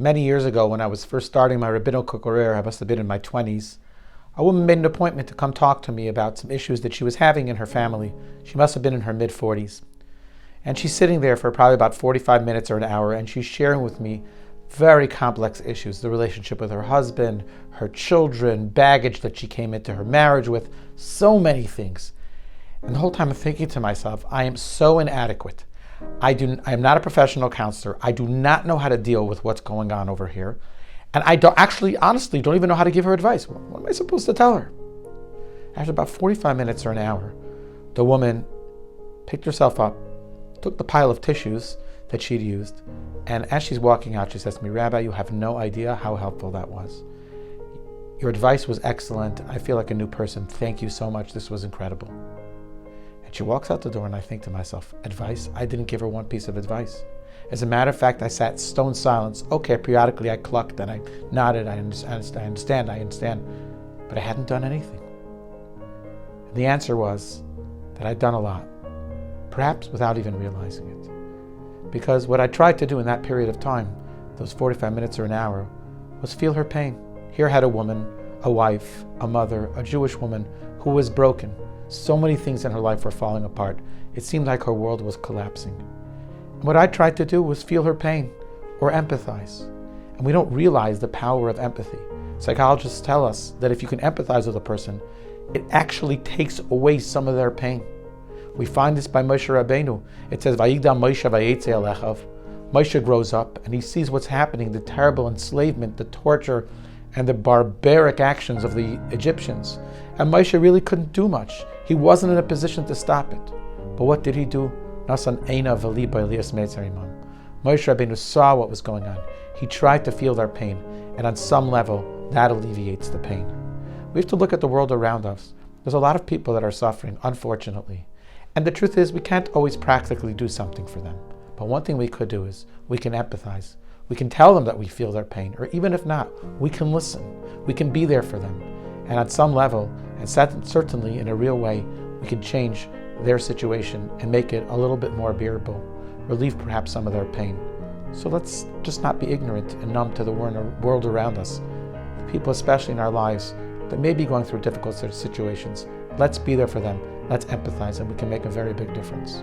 Many years ago, when I was first starting my rabbinical career, I must have been in my 20s, a woman made an appointment to come talk to me about some issues that she was having in her family. She must have been in her mid-40s. And she's sitting there for probably about 45 minutes or an hour, and she's sharing with me very complex issues, the relationship with her husband, her children, baggage that she came into her marriage with, so many things. And the whole time I'm thinking to myself, I am so inadequate. I am not a professional counselor. I do not know how to deal with what's going on over here. And I honestly don't even know how to give her advice. What am I supposed to tell her? After about 45 minutes or an hour, the woman picked herself up, took the pile of tissues that she'd used, and as she's walking out, she says to me, "Rabbi, you have no idea how helpful that was. Your advice was excellent. I feel like a new person. Thank you so much. This was incredible." And she walks out the door, and I think to myself, advice? I didn't give her one piece of advice. As a matter of fact, I sat stone silence. Okay, periodically I clucked and I nodded. I understand. But I hadn't done anything. And the answer was that I'd done a lot, perhaps without even realizing it. Because what I tried to do in that period of time, those 45 minutes or an hour, was feel her pain. Here had a woman, a wife, a mother, a Jewish woman who was broken. So many things in her life were falling apart. It seemed like her world was collapsing. And what I tried to do was feel her pain or empathize. And we don't realize the power of empathy. Psychologists tell us that if you can empathize with a person, it actually takes away some of their pain. We find this by Moshe Rabbeinu. It says, "Vayigdal Moshe vayetze alechav." Moshe grows up and he sees what's happening, the terrible enslavement, the torture, and the barbaric actions of the Egyptians. And Moshe really couldn't do much. He wasn't in a position to stop it. But what did he do? Nasan eina v'liba Elias Meitzar. Moshe Rabbeinu saw what was going on. He tried to feel their pain, and on some level, that alleviates the pain. We have to look at the world around us. There's a lot of people that are suffering, unfortunately. And the truth is, we can't always practically do something for them. But one thing we could do is, we can empathize. We can tell them that we feel their pain, or even if not, we can listen. We can be there for them. And on some level, and certainly in a real way, we can change their situation and make it a little bit more bearable, relieve perhaps some of their pain. So let's just not be ignorant and numb to the world around us. The people, especially in our lives, that may be going through difficult situations. Let's be there for them. Let's empathize, and we can make a very big difference.